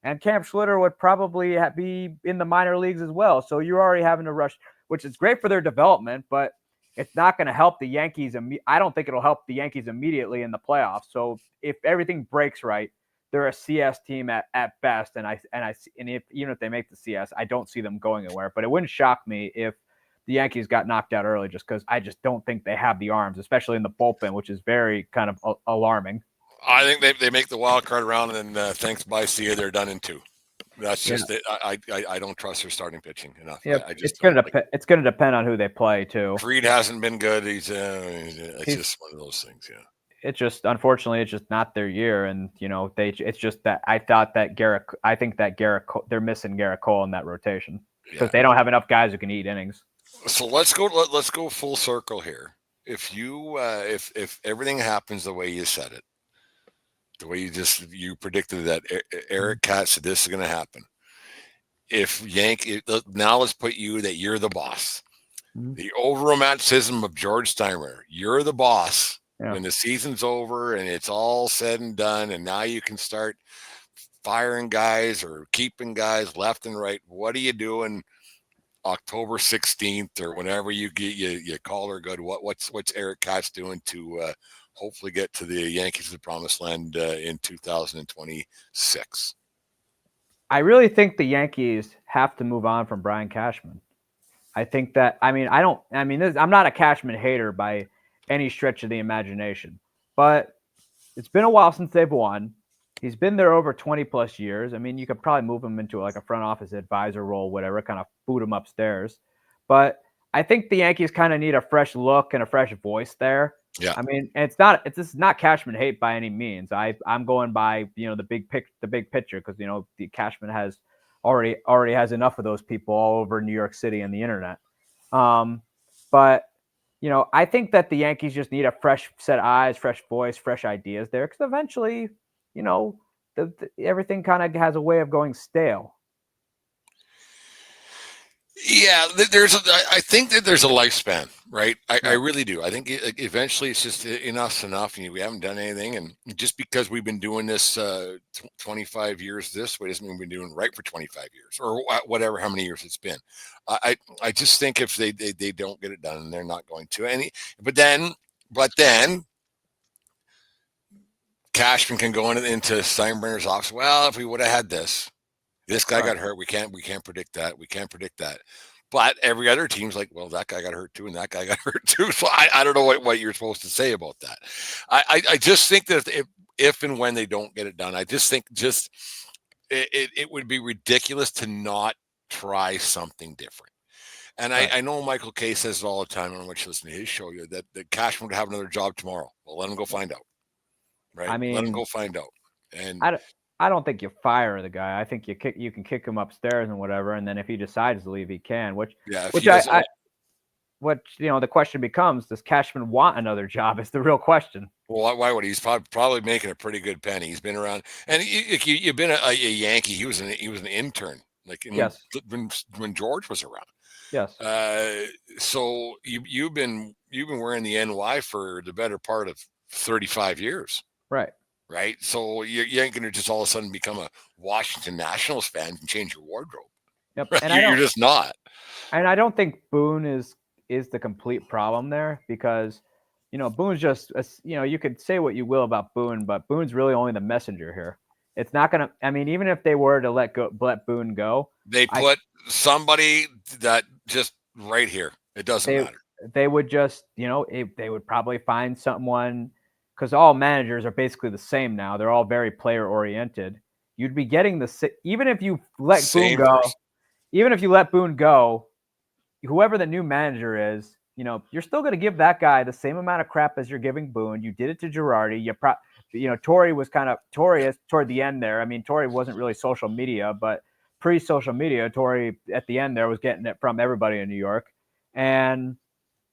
and Cam Schlitter would probably be in the minor leagues as well. So you're already having to rush, which is great for their development, but it's not going to help the Yankees. I don't think it'll help the Yankees immediately in the playoffs. So if everything breaks right, they're a CS team at best, and even if they make the CS, I don't see them going anywhere. But it wouldn't shock me if the Yankees got knocked out early, just because I just don't think they have the arms, especially in the bullpen, which is very kind of alarming. I think they make the wild card round, and then thanks by see they're done in 2. That's just it. I don't trust their starting pitching enough. Yeah, it's going to depend on who they play too. Creed hasn't been good. It's just one of those things. Yeah. It's just, unfortunately, it's just not their year, and it's just that I think that they're missing Garrett Cole in that rotation because they don't have enough guys who can eat innings. So let's go full circle here. If if everything happens the way you said it, the way you predicted that Eric Katz said this is going to happen. Now let's put that you're the boss. Mm-hmm. The over-romanticism of George Steinbrenner. You're the boss when the season's over and it's all said and done, and now you can start firing guys or keeping guys left and right. What are you doing October 16th or whenever you call her good? What's Eric Katz doing to hopefully get to the Yankees of the promised land in 2026? I really think the Yankees have to move on from Brian Cashman. I think that, I'm not a Cashman hater by any stretch of the imagination, but it's been a while since they've won. He's been there over 20 plus years. You could probably move him into like a front office advisor role, whatever, kind of boot him upstairs. But I think the Yankees kind of need a fresh look and a fresh voice there. Yeah. This is not Cashman hate by any means. I'm going by, the big picture, because, the Cashman has already has enough of those people all over New York City and the internet. But I think that the Yankees just need a fresh set of eyes, fresh voice, fresh ideas there, because eventually, everything kind of has a way of going stale. Yeah, I think that there's a lifespan, right? I really do. I think eventually it's just enough's enough, and we haven't done anything. And just because we've been doing this 25 years this way doesn't mean we've been doing right for 25 years or whatever, how many years it's been. I just think if they don't get it done, and they're not going to. But then Cashman can go into Steinbrenner's office. Well, if we would have had this guy got hurt. We can't predict that. We can't predict that. But every other team's like, well, that guy got hurt too, and that guy got hurt too. So I don't know what you're supposed to say about that. I just think that if and when they don't get it done, I just think it would be ridiculous to not try something different. And I know Michael Kay says it all the time. I don't know what you listen to his show. That Cashman would have another job tomorrow. Well, let him go find out. Right? I mean, let him go find out. And I don't think you fire the guy. I think you can kick him upstairs and whatever, and then if he decides to leave, he can. The question becomes: does Cashman want another job? Is the real question. Well, why would he? He's probably making a pretty good penny. He's been around, and you've been a Yankee. He was an intern, when George was around. Yes. So you've been wearing the NY for the better part of 35 years. Right. So you ain't going to just all of a sudden become a Washington Nationals fan and change your wardrobe. Yep. Right? And you're just not. And I don't think Boone is the complete problem there because, Boone's just, you could say what you will about Boone, but Boone's really only the messenger here. It's not going to, even if they were to let Boone go. They put somebody that just right here. It doesn't matter. They would just, they would probably find someone. Because all managers are basically the same now. They're all very player oriented. You'd be getting even if you let Boone go, whoever the new manager is, you're still going to give that guy the same amount of crap as you're giving Boone. You did it to Girardi. Torrey was Torrey toward the end there. Torrey wasn't really social media, but pre-social media, Torrey at the end there was getting it from everybody in New York, and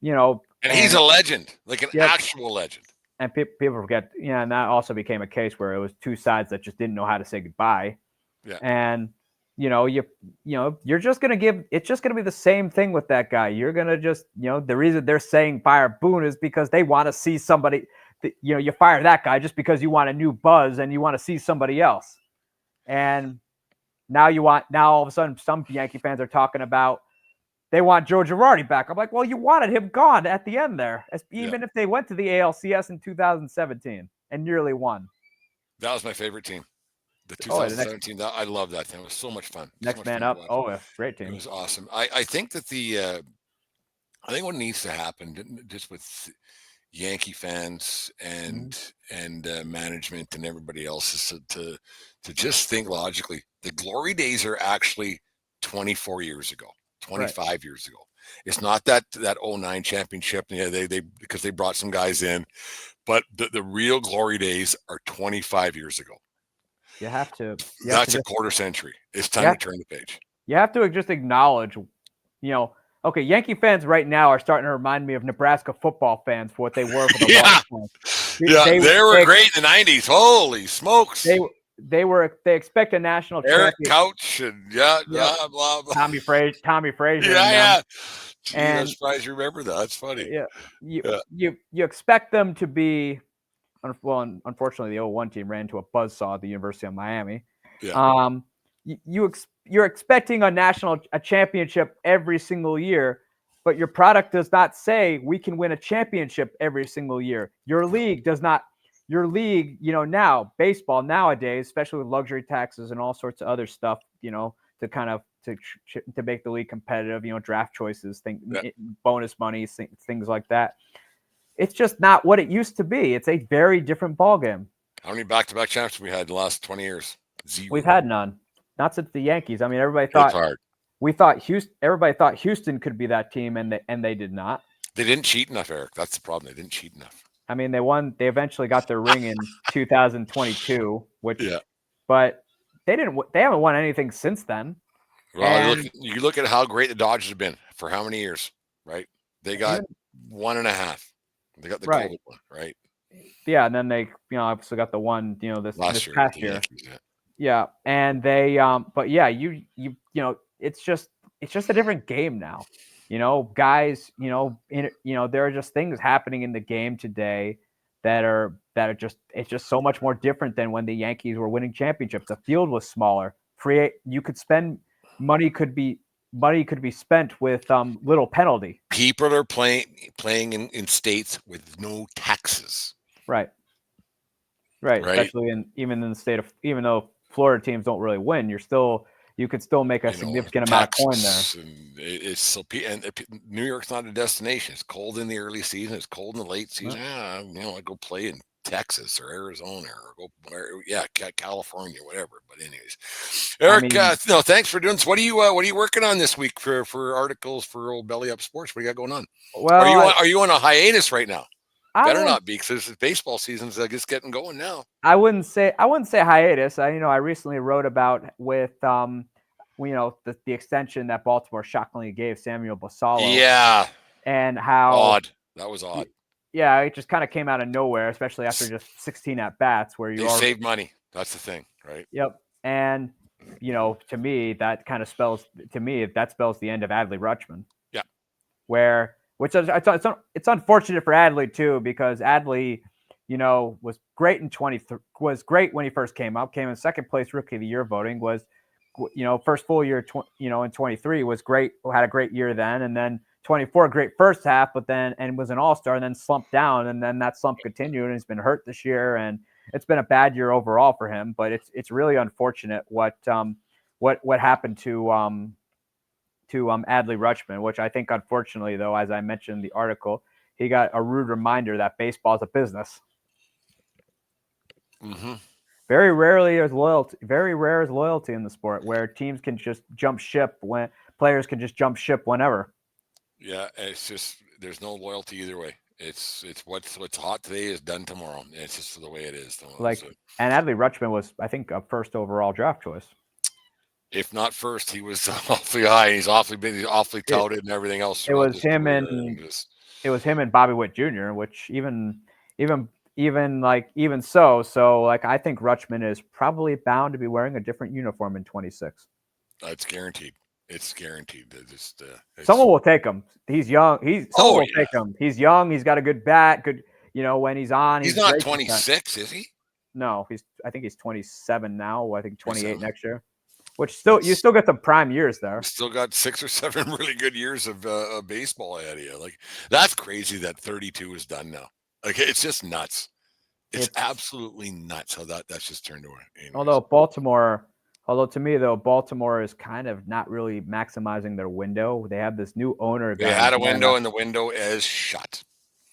he's a legend, like an actual legend. And people forget, and that also became a case where it was two sides that just didn't know how to say goodbye. Yeah. And you're just gonna it's just gonna be the same thing with that guy. You're gonna just, the reason they're saying fire Boone is because they want to see somebody. You fire that guy just because you want a new buzz and you want to see somebody else. And now all of a sudden some Yankee fans are talking about. They want Joe Girardi back. I'm like, well, you wanted him gone at the end there, even if they went to the ALCS in 2017 and nearly won. That was my favorite team. The 2017. I love that team. It was so much fun. Next man up. Oh, yeah, great team. It was awesome. I think that I think what needs to happen just with Yankee fans and management and everybody else is to just think logically. The glory days are actually 24 years ago. 25 years ago. It's not that 09 championship. Yeah, they because they brought some guys in, but the real glory days are 25 years ago. You have to. That's a quarter century. It's time to turn the page. You have to just acknowledge, okay, Yankee fans right now are starting to remind me of Nebraska football fans for what they were for the longest time. They were great in the 90s. Holy smokes. They expect a national Eric champion. Couch and blah blah. Tommy Frazier. Yeah. Gee, I'm surprised you remember that. That's funny. Yeah. You expect them to be, well, unfortunately the 01 team ran into a buzzsaw at the University of Miami. Yeah. You're expecting a championship every single year, but your product does not say we can win a championship every single year. Your league does not. Your league, now baseball nowadays, especially with luxury taxes and all sorts of other stuff, to kind of to make the league competitive, draft choices, bonus money, things like that. It's just not what it used to be. It's a very different ballgame. How many back-to-back championships we had in the last 20 years? 0. We've had none. Not since the Yankees. Everybody thought everybody thought Houston could be that team, and they did not. They didn't cheat enough, Eric. That's the problem. They didn't cheat enough. They won. They eventually got their ring in 2022, but they didn't. They haven't won anything since then. Well, you look at how great the Dodgers have been for how many years, right? They got 1.5. They got the golden one, right? Yeah, and then they, obviously got the one, this past year. Yankees, yeah, and they, but yeah, it's just a different game now. Guys, there are just things happening in the game today that are just, it's just so much more different than when the Yankees were winning championships. The field was smaller. You could spend money could be spent with little penalty. People are playing in states with no taxes. Right. Right. Especially even in the state of, even though Florida teams don't really win, you could still make a significant amount of coin there. And it's so, and New York's not a destination. It's cold in the early season. It's cold in the late season. I go play in Texas or Arizona or California, whatever. But anyways, Eric, thanks for doing this. What are you working on this week for articles for Old Belly Up Sports? What do you got going on? Well, are you on a hiatus right now? Better not be, because baseball season's just getting going now. I wouldn't say hiatus. I recently wrote about with the extension that Baltimore shockingly gave Samuel Basallo. Yeah. And how odd. That was odd. Yeah, it just kind of came out of nowhere, especially after just 16 at bats where you saved money. That's the thing, right? Yep. And to me, that spells the end of Adley Rutschman. Yeah. It's unfortunate for Adley too, because Adley, was great when he first came up, came in second place Rookie of the Year voting, was, first full year, in 23 was great, had a great year then, and then 24 great first half, and was an all-star, and then slumped down, and then that slump continued, and he's been hurt this year, and it's been a bad year overall for him. But it's really unfortunate what happened to Adley Rutschman, which I think, unfortunately, though, as I mentioned in the article, he got a rude reminder that baseball is a business. Mm-hmm. Very rare is loyalty in the sport, where teams can just jump ship when players can just jump ship whenever. Yeah, it's just, there's no loyalty either way. It's what's hot today is done tomorrow. It's just the way it is. And Adley Rutschman was, I think, a first overall draft choice. If not first, he was awfully high. He's awfully touted and everything else. It was him and Bobby Witt Jr., which even so, I think Rutschman is probably bound to be wearing a different uniform in 26. That's guaranteed. It's guaranteed. Someone will take him. He's young. Someone will take him. He's young. He's got a good bat. Good. When he's on. He's not 26, is he? No, I think he's 27 now. I think 28 next year. Which you still get some prime years there. You still got 6 or 7 really good years of baseball ahead of you. That's crazy that 32 is done now. It's just nuts. It's absolutely nuts how that's just turned around. Although to me, though, Baltimore is kind of not really maximizing their window. They have this new owner. They had a window, and the window is shut.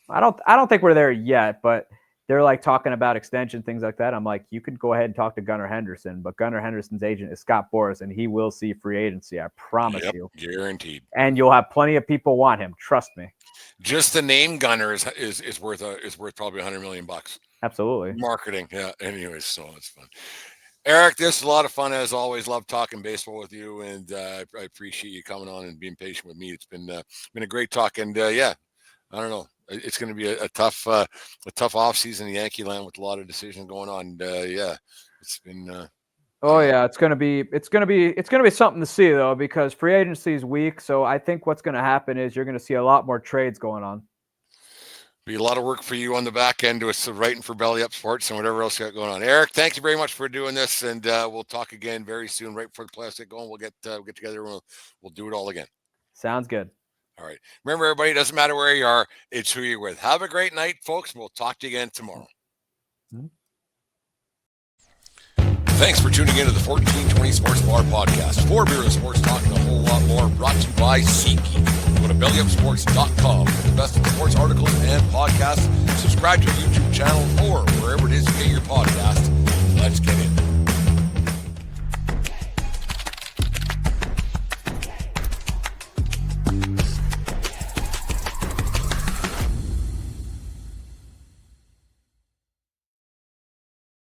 I don't think we're there yet, but they're talking about extension, things like that. I'm like, you could go ahead and talk to Gunnar Henderson, but Gunnar Henderson's agent is Scott Boras, and he will see free agency. I promise you. Guaranteed. And you'll have plenty of people want him. Trust me. Just the name Gunnar is worth probably $100 million. Absolutely. Marketing. Yeah. Anyways, so it's fun. Eric, this is a lot of fun as always. Love talking baseball with you, and I appreciate you coming on and being patient with me. It's been a great talk, and I don't know. It's going to be a tough off season in Yankee land with a lot of decisions going on. It's been. It's going to be something to see though, because free agency is weak. So I think what's going to happen is you're going to see a lot more trades going on. Be a lot of work for you on the back end with writing for Belly Up Sports and whatever else you got going on. Eric, thank you very much for doing this, and we'll talk again very soon, right before the playoffs get going. We'll get together and we'll do it all again. Sounds good. All right. Remember, everybody, it doesn't matter where you are, it's who you're with. Have a great night, folks. We'll talk to you again tomorrow. Mm-hmm. Thanks for tuning in to the 1420 Sports Bar Podcast. For beer and sports talk and a whole lot more, brought to you by CP. Go to bellyupsports.com for the best of sports articles and podcasts. Subscribe to our YouTube channel or wherever it is you get your podcast. Let's get in.